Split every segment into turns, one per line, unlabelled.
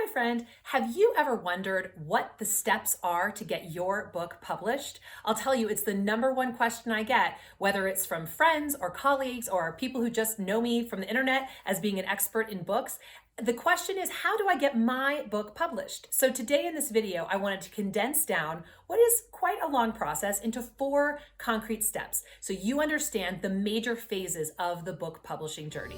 my friend, have you ever wondered what the steps are to get your book published? I'll tell you, it's the number one question I get, whether it's from friends or colleagues or people who just know me from the internet as being an expert in books. The question is, how do I get my book published? So today in this video, I wanted to condense down what is quite a long process into 4 concrete steps so you understand the major phases of the book publishing journey.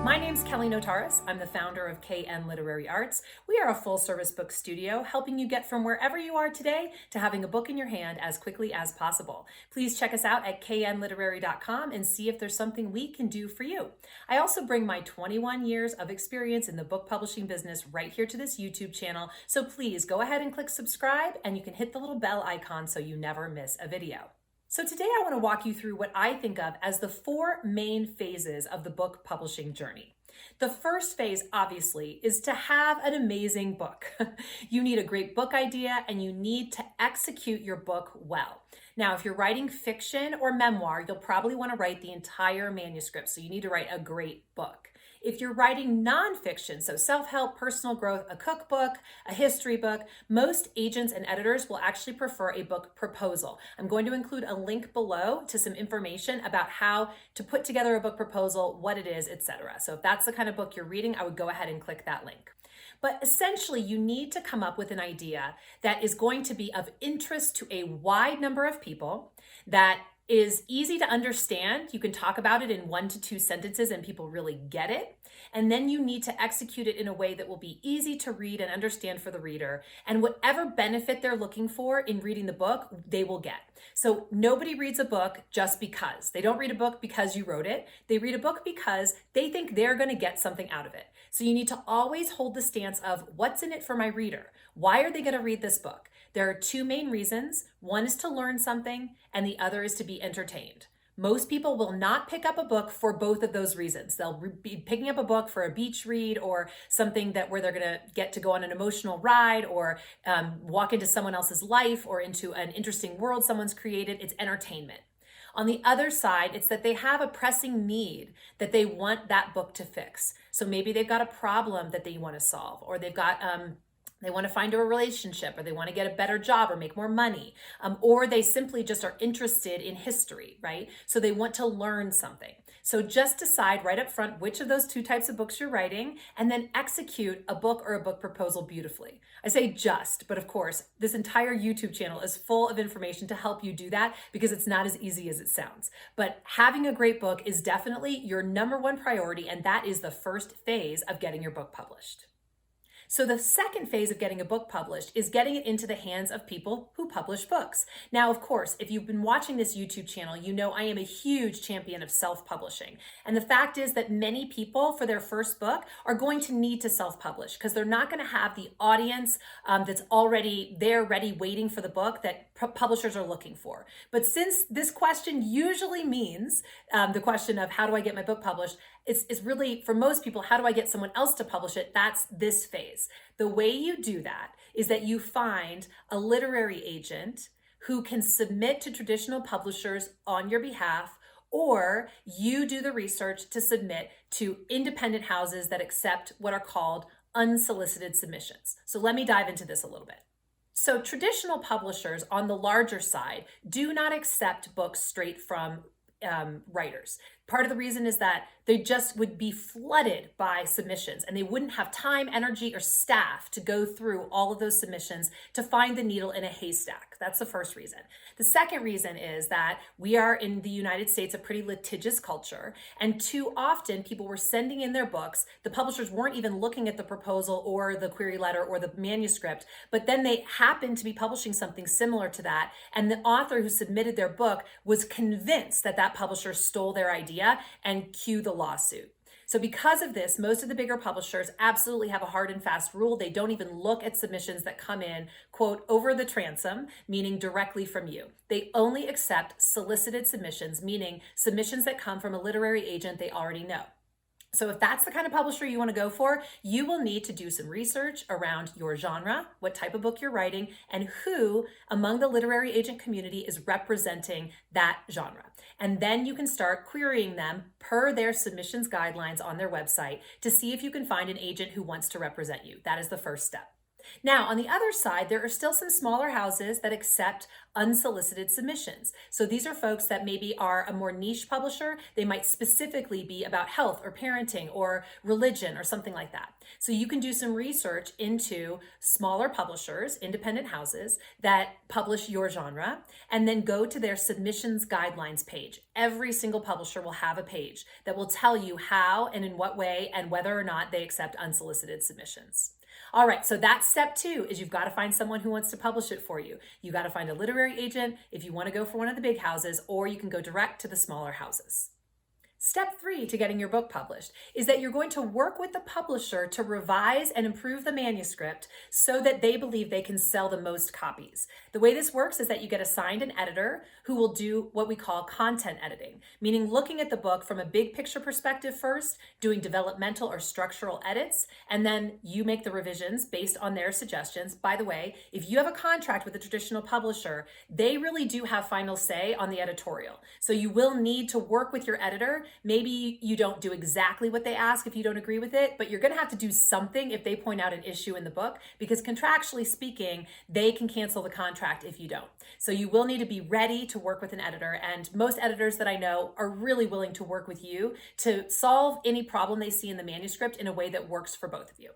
My name's Kelly Notaras. I'm the founder of KN Literary Arts. We are a full-service book studio helping you get from wherever you are today to having a book in your hand as quickly as possible. Please check us out at knliterary.com and see if there's something we can do for you. I also bring my 21 years of experience in the book publishing business right here to this YouTube channel, so please go ahead and click subscribe, and you can hit the little bell icon so you never miss a video. So today I want to walk you through what I think of as the 4 main phases of the book publishing journey. The first phase, obviously, is to have an amazing book. You need a great book idea and you need to execute your book well. Now, if you're writing fiction or memoir, you'll probably want to write the entire manuscript, so you need to write a great book. If you're writing nonfiction, so self-help, personal growth, a cookbook, a history book, most agents and editors will actually prefer a book proposal. I'm going to include a link below to some information about how to put together a book proposal, what it is, etc. So if that's the kind of book you're reading, I would go ahead and click that link. But essentially, you need to come up with an idea that is going to be of interest to a wide number of people, that is easy to understand. You can talk about it in 1 to 2 sentences and people really get it. And then you need to execute it in a way that will be easy to read and understand for the reader. And whatever benefit they're looking for in reading the book, they will get. So nobody reads a book just because. They don't read a book because you wrote it. They read a book because they think they're going to get something out of it. So you need to always hold the stance of what's in it for my reader? Why are they going to read this book? There are 2 main reasons. One is to learn something, and the other is to be entertained. Most people will not pick up a book for both of those reasons. They'll be picking up a book for a beach read or something where they're going to get to go on an emotional ride or walk into someone else's life or into an interesting world someone's created. It's entertainment. On the other side, it's that they have a pressing need that they want that book to fix. So maybe they've got a problem that they want to solve, or they've got they want to find a relationship, or they want to get a better job or make more money, or they simply just are interested in history, right? So they want to learn something. So just decide right up front which of those 2 types of books you're writing, and then execute a book or a book proposal beautifully. I say just, but of course, this entire YouTube channel is full of information to help you do that because it's not as easy as it sounds. But having a great book is definitely your number 1 priority, and that is the first phase of getting your book published. So the second phase of getting a book published is getting it into the hands of people who publish books. Now, of course, if you've been watching this YouTube channel, you know I am a huge champion of self-publishing. And the fact is that many people for their first book are going to need to self-publish because they're not going to have the audience that's already there, ready, waiting for the book that publishers are looking for. But since this question usually means the question of how do I get my book published, it's really, for most people, how do I get someone else to publish it? That's this phase. The way you do that is that you find a literary agent who can submit to traditional publishers on your behalf, or you do the research to submit to independent houses that accept what are called unsolicited submissions. So let me dive into this a little bit. So traditional publishers on the larger side do not accept books straight from writers. Part of the reason is that they just would be flooded by submissions and they wouldn't have time, energy, or staff to go through all of those submissions to find the needle in a haystack. That's the first reason. The second reason is that we are in the United States a pretty litigious culture, and too often people were sending in their books. The publishers weren't even looking at the proposal or the query letter or the manuscript, but then they happened to be publishing something similar to that, and the author who submitted their book was convinced that that publisher stole their idea and cue the lawsuit. So because of this, most of the bigger publishers absolutely have a hard and fast rule. They don't even look at submissions that come in, quote, over the transom, meaning directly from you. They only accept solicited submissions, meaning submissions that come from a literary agent they already know. So if that's the kind of publisher you want to go for, you will need to do some research around your genre, what type of book you're writing, and who among the literary agent community is representing that genre. And then you can start querying them per their submissions guidelines on their website to see if you can find an agent who wants to represent you. That is the first step. Now, on the other side, there are still some smaller houses that accept unsolicited submissions. So these are folks that maybe are a more niche publisher. They might specifically be about health or parenting or religion or something like that. So you can do some research into smaller publishers, independent houses that publish your genre, and then go to their submissions guidelines page. Every single publisher will have a page that will tell you how and in what way and whether or not they accept unsolicited submissions. All right, so that's step 2 is you've got to find someone who wants to publish it for you. You got to find a literary agent if you want to go for one of the big houses, or you can go direct to the smaller houses. Step 3 to getting your book published is that you're going to work with the publisher to revise and improve the manuscript so that they believe they can sell the most copies. The way this works is that you get assigned an editor who will do what we call content editing, meaning looking at the book from a big picture perspective first, doing developmental or structural edits, and then you make the revisions based on their suggestions. By the way, if you have a contract with a traditional publisher, they really do have final say on the editorial. So you will need to work with your editor. Maybe you don't do exactly what they ask if you don't agree with it, but you're going to have to do something if they point out an issue in the book, because contractually speaking, they can cancel the contract if you don't. So you will need to be ready to work with an editor, and most editors that I know are really willing to work with you to solve any problem they see in the manuscript in a way that works for both of you.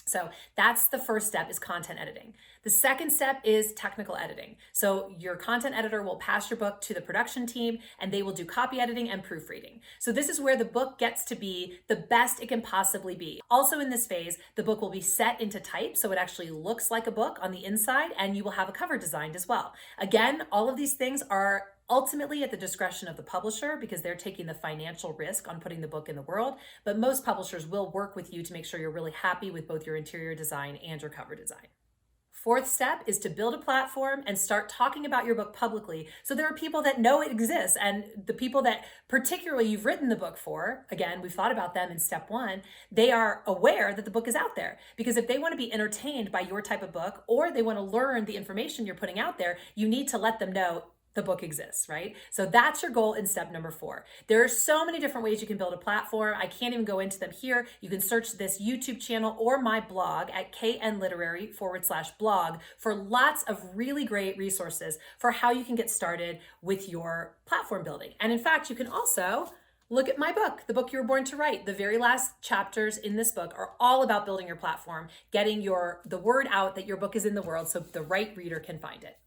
So that's the first step, is content editing. The second step is technical editing. So your content editor will pass your book to the production team and they will do copy editing and proofreading. So this is where the book gets to be the best it can possibly be. Also in this phase, the book will be set into type so it actually looks like a book on the inside, and you will have a cover designed as well. Again, all of these things are ultimately at the discretion of the publisher because they're taking the financial risk on putting the book in the world, but most publishers will work with you to make sure you're really happy with both your interior design and your cover design. Fourth step is to build a platform and start talking about your book publicly so there are people that know it exists, and the people that particularly you've written the book for, again, we've thought about them in step 1, they are aware that the book is out there. Because if they want to be entertained by your type of book or they want to learn the information you're putting out there, you need to let them know the book exists, right? So that's your goal in step number 4. There are so many different ways you can build a platform. I can't even go into them here. You can search this YouTube channel or my blog at knliterary.com/blog for lots of really great resources for how you can get started with your platform building. And in fact, you can also look at my book, The Book You Were Born to Write. The very last chapters in this book are all about building your platform, getting the word out that your book is in the world so the right reader can find it.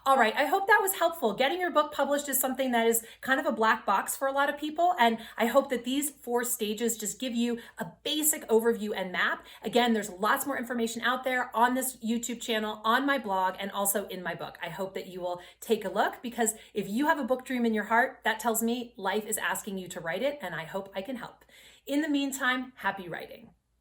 All right, I hope that was helpful. Getting your book published is something that is kind of a black box for a lot of people, and I hope that these 4 stages just give you a basic overview and map. Again, there's lots more information out there on this YouTube channel, on my blog, and also in my book. I hope that you will take a look, because if you have a book dream in your heart, that tells me life is asking you to write it, and I hope I can help. In the meantime, happy writing.